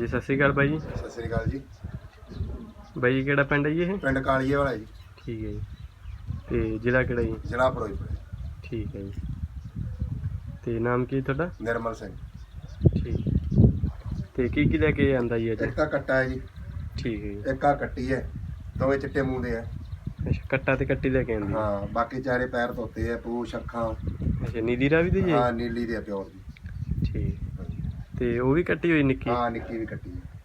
ਹਾਂਜੀ ਸਤਿ ਸ਼੍ਰੀ ਅਕਾਲ ਬਾਈ ਜੀ। ਸਤਿ ਸ੍ਰੀ ਅਕਾਲ ਜੀ। ਬਾਈ ਜੀ ਕਿਹੜਾ ਪਿੰਡ ਹੈ ਜੀ ਇਹ? ਪਿੰਡ ਕਾਲੀਏ ਵਾਲਾ ਜੀ। ਠੀਕ ਹੈ ਜੀ। ਤੇ ਜ਼ਿਲ੍ਹਾ ਕਿਹੜਾ ਜੀ? ਜ਼ਿਲ੍ਹਾ ਫਿਰੋਜ਼ਪੁਰ। ਠੀਕ ਹੈ ਜੀ। ਤੇ ਨਾਮ ਕੀ ਤੁਹਾਡਾ? ਨਿਰਮਲ ਸਿੰਘ। ਠੀਕ। ਤੇ ਕੀ ਲੈ ਕੇ ਆਂਦਾ ਜੀ ਅੱਜ? ਇੱਕ ਆ ਕੱਟਾ ਹੈ ਜੀ, ਠੀਕ ਹੈ ਜੀ। ਇੱਕ ਆ ਕੱਟੀ ਹੈ, ਦੋਵੇਂ ਚਿੱਟੇ ਮੂੰਹ ਦੇ ਆ। ਅੱਛਾ ਕੱਟਾ ਤੇ ਕੱਟੀ ਲੈ ਕੇ ਆਂਦੀ? ਹਾਂ ਬਾਕੀ ਚਾਰੇ ਪੈਰ ਧੋਤੇ ਆ, ਪੂਛ ਅੱਖਾਂ। ਅੱਛਾ ਨੀਲੀ ਰਾਵੀ ਦੀ ਜੀ? ਹਾਂ ਨੀਲੀ ਦੇ ਆ ਪਿਓਰ ਦੀ। ਠੀਕ। ਤੇ ਉਹ ਵੀ ਕੱਟੀ ਹੋਈ ਨਿੱਕੀ? ਹਾਂ ਨਿੱਕੀ ਵੀ ਕੱਟੀ ਹੈ।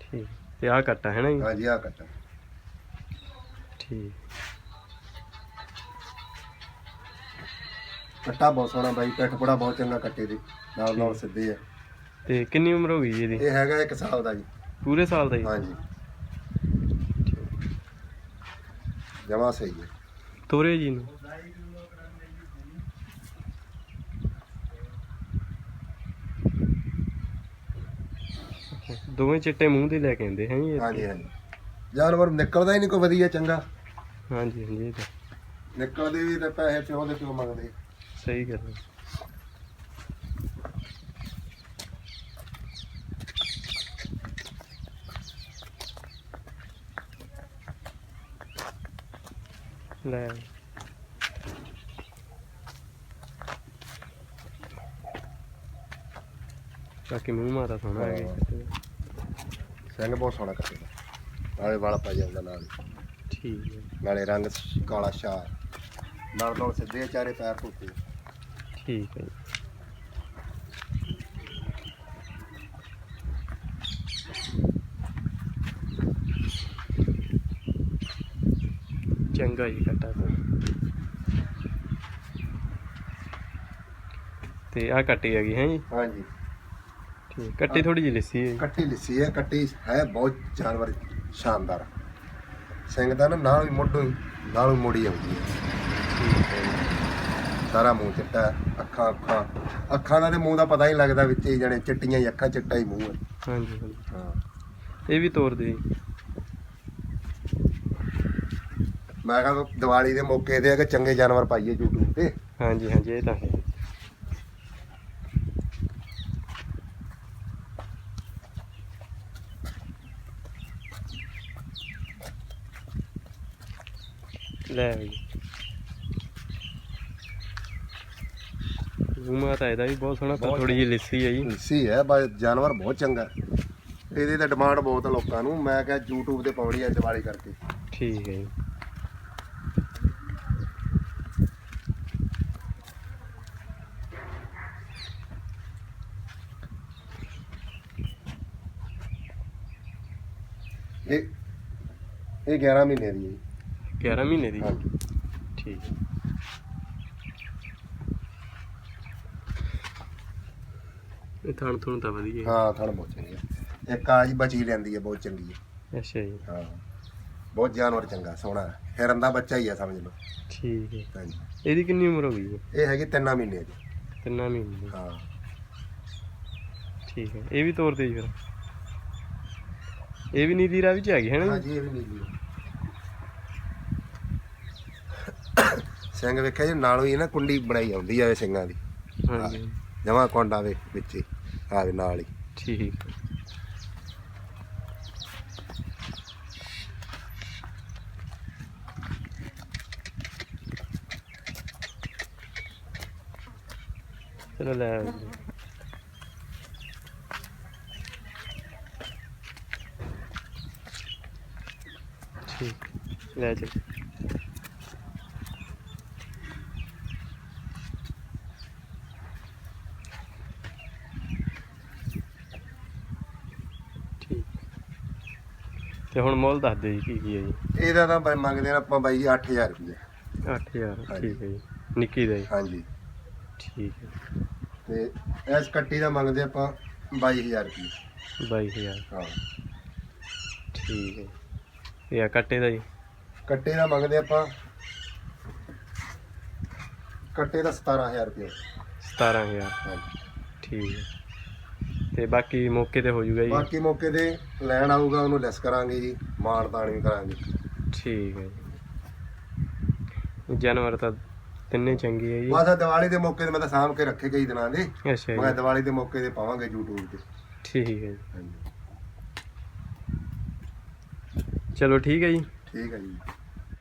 ਠੀਕ। ਤੇ ਆਹ ਕੱਟਾ ਹੈ ਨਾ ਜੀ? ਹਾਂਜੀ ਆਹ ਕੱਟਾ। ਠੀਕ। ਕੱਟਾ ਬਹੁਤ ਸੋਹਣਾ ਬਾਈ, ਪਿੱਠ ਪੁੜਾ ਬਹੁਤ ਚੰਗਾ ਕੱਟੇ ਦੀ, ਨਾਲ ਨਾਲ ਸਿੱਧੇ ਆ। ਤੇ ਕਿੰਨੀ ਉਮਰ ਹੋ ਗਈ ਜੀ ਇਹਦੀ? ਇਹ ਹੈਗਾ 1 ਸਾਲ ਦਾ ਜੀ। ਪੂਰੇ ਸਾਲ ਦਾ ਜੀ? ਹਾਂਜੀ ਜਮਾ ਸਹੀ ਹੈ। ਤੋਰੇ ਜੀ ਨੂੰ? ਦੋਵੇਂ ਚਿੱਟੇ ਮੂੰਹ ਦੇ ਲੈ ਕੇ ਆਂਦੇ ਹੈ ਜੀ? ਹਾਂਜੀ ਹਾਂਜੀ ਜਾਨਵਰ ਨਿਕਲਦਾ ਹੀ ਨਹੀਂ ਕੋਈ ਵਧੀਆ ਚੰਗਾ। ਹਾਂਜੀ ਹਾਂਜੀ ਇਹ ਤਾਂ ਨਿਕਲਦੇ ਵੀ ਤੇ ਪੈਸੇ ਪਿਓ ਦੇ ਪਿਓ ਮੰਗਦੇ। ਸਹੀ ਗੱਲ ਹੈ। ਲੈ ਬਾਕੀ ਮੂੰਹ ਮਾਰਾ ਸੋਹਣਾ ਹੈ। ਸਿੰਘ ਬਹੁਤ ਸੋਹਣਾ ਕੱਟੇ ਦਾ, ਨਾਲੇ ਵਾਲਾ ਪਾ ਜਾਂਦਾ ਨਾਲ। ਠੀਕ ਹੈ। ਨਾਲੇ ਰੰਗ ਕਾਲਾ ਸ਼ਾਹ, ਨਾਲ ਨਾਲ ਸਿੱਧੇ ਚਾਰੇ ਪੈਰ ਧੋਤੇ। ਠੀਕ ਹੈ ਜੀ। ਚੰਗਾ ਜੀ ਕੱਟਾ ਤੇ ਆਹ ਕੱਟੀ ਹੈਗੀ ਹੈ ਜੀ? ਹਾਂਜੀ ਠੀਕ। ਕੱਟੀ ਥੋੜੀ ਜਿਹੀ ਲਿੱਸੀ ਹੈ? ਕੱਟੀ ਲਿੱਸੀ ਹੈ, ਕੱਟੀ ਹੈ ਬਹੁਤ ਜਾਨਵਰ ਸ਼ਾਨਦਾਰ। ਸਿੰਘ ਦਾ ਨਾ ਨਾਲ ਹੀ ਮੋਢੋਂ ਹੀ ਨਾਲ ਮੋੜੀ ਆਉਂਦੀ ਹੈ। ਸਾਰਾ ਮੂੰਹ ਚਿੱਟਾ, ਅੱਖਾਂ ਅੱਖਾਂ ਦਾ ਤੇ ਮੂੰਹ ਦਾ ਪਤਾ ਹੀ ਲੱਗਦਾ, ਵਿੱਚ ਹੀ ਜਾਣੇ ਚਿੱਟੀਆਂ ਹੀ ਅੱਖਾਂ, ਚਿੱਟਾ ਹੀ ਮੂੰਹ ਹੈ। ਹਾਂਜੀ ਹਾਂਜੀ ਹਾਂ ਇਹ ਵੀ ਤੋਰ ਦੇ। ਮੈਂ ਕਿਹਾ ਦੀਵਾਲੀ ਦੇ ਮੌਕੇ ਤੇ ਆ ਕਿ ਚੰਗੇ ਜਾਨਵਰ ਪਾਈਏ YouTube ਤੇ। ਹਾਂਜੀ ਹਾਂਜੀ ਇਹ ਤਾਂ ਹੈ। ਲੈ ਬਈ ਮੂੰਹ ਤਾਂ ਇਹਦਾ ਵੀ ਬਹੁਤ ਸੋਹਣਾ, ਪਰ ਥੋੜੀ ਜਿਹੀ ਲਿੱਸੀ ਹੈ ਜੀ। ਲਿੱਸੀ ਹੈ ਬਸ, ਜਾਨਵਰ ਬਹੁਤ ਚੰਗਾ। ਇਹਦੀ ਤਾਂ ਡਿਮਾਂਡ ਬਹੁਤ ਆ ਲੋਕਾਂ ਨੂੰ, ਮੈਂ ਕਿਹਾ YouTube ਤੇ ਪਾਉਣੀ ਹੈ ਦੀਵਾਲੀ ਕਰਕੇ। ਠੀਕ ਹੈ ਜੀ। ਇਹ 11 ਮਹੀਨੇ ਦੀ ਹੈ। 11 ਮਹੀਨੇ ਦੀ? ਹਾਂਜੀ ਠੀਕ ਹੈ। ਇਹ ਥਣ ਥੁਣ ਤਾਂ ਵਧੀਆ ਹੈ। ਹਾਂ ਥਣ ਬਹੁਤ ਚੰਗੀ ਹੈ। ਇੱਕ ਆ ਜੀ ਬਚੀ ਲੈਂਦੀ ਹੈ, ਬਹੁਤ ਚੰਗੀ ਹੈ। ਅੱਛਾ ਜੀ। ਹਾਂ ਬਹੁਤ ਜਾਨਵਰ ਚੰਗਾ ਸੋਹਣਾ, ਹਿਰਨ ਦਾ ਬੱਚਾ ਹੀ ਆ ਸਮਝ ਲਓ। ਠੀਕ ਹੈ। ਹਾਂਜੀ ਇਹਦੀ ਕਿੰਨੀ ਉਮਰ ਹੋ ਗਈ ਹੈ? ਇਹ ਹੈਗੀ 3 ਮਹੀਨੇ ਦੀ। 3 ਮਹੀਨੇ ਦੀ? ਹਾਂ ਠੀਕ ਹੈ। ਇਹ ਵੀ ਤੋਰ ਦੇ ਜੀ ਫਿਰ? ਇਹ ਵੀ ਨੀਲੀ ਰਾਵੀ ਚ ਹੈਗੀ ਹੈ ਨਾ? ਹਾਂਜੀ ਇਹ ਵੀ ਨੀਲੀ ਹੈ। ਸਿੰਘ ਵੇਖਿਆ ਜੀ ਨਾਲੋਂ ਹੀ ਨਾ ਕੁੰਡੀ ਬਣਾਈ ਆਉਂਦੀ ਆ ਸਿੰਘਾਂ ਦੀ। ਹਾਂਜੀ ਜਮਾ ਕੁੰਡ ਆਵੇ ਵਿੱਚ ਹੀ ਆਵੇ ਨਾਲ ਹੀ। ਠੀਕ ਹੈ। ਚਲੋ ਲੈ ਠੀਕ ਲੈ ਚੱਲ। ਠੀਕ ਤੇ ਹੁਣ ਮੁੱਲ ਦੱਸ ਦਿਓ ਜੀ ਕੀ ਹੈ ਜੀ? ਇਹਦਾ ਤਾਂ ਮੰਗਦੇ ਆ ਆਪਾਂ ਬਾਈ 8000 ਰੁਪਏ। 8000? ਠੀਕ ਹੈ ਜੀ। ਨਿੱਕੀ ਦਾ ਜੀ? ਹਾਂਜੀ ਠੀਕ ਹੈ। ਤੇ ਇਸ ਕੱਟੀ ਦਾ ਮੰਗਦੇ ਆਪਾਂ 22000 ਰੁਪਏ। 22000? ਹਾਂ ਠੀਕ ਹੈ। ਇਹ ਆ ਕੱਟੇ ਦਾ ਜੀ? ਕੱਟੇ ਦਾ ਮੰਗਦੇ ਆਪਾਂ, ਕੱਟੇ ਦਾ 17000 ਰੁਪਏ। 17000? ਹਾਂਜੀ ਠੀਕ ਹੈ। ਤੇ ਬਾਕੀ ਮੌਕੇ ਤੇ ਹੋ ਜਾਊਗਾ ਜੀ? ਬਾਕੀ ਮੌਕੇ ਤੇ ਲੈਣ ਆਊਗਾ ਉਹਨੂੰ ਲੈਸ ਕਰਾਂਗੇ ਜੀ, ਮਾਣ ਤਾਣ ਵੀ ਕਰਾਂਗੇ। ਠੀਕ ਹੈ ਜੀ। ਜਾਨਵਰ ਤਾਂ ਤਿੰਨੇ ਚੰਗੇ ਹੈ ਜੀ? ਬਸ ਦੀਵਾਲੀ ਦੇ ਮੌਕੇ ਤੇ ਮੈਂ ਤਾਂ ਸਾਂਭ ਕੇ ਰੱਖੇ ਕਈ ਦਿਨਾਂ ਦੇ। ਅੱਛਾ ਮੈਂ ਜੀ। ਦੀਵਾਲੀ ਦੇ ਮੌਕੇ ਤੇ ਪਾਵਾਂਗੇ YouTube ਤੇ। ਠੀਕ ਹੈ ਜੀ। ਹਾਂਜੀ ਚਲੋ ਠੀਕ ਹੈ ਜੀ। ਠੀਕ ਹੈ ਜੀ।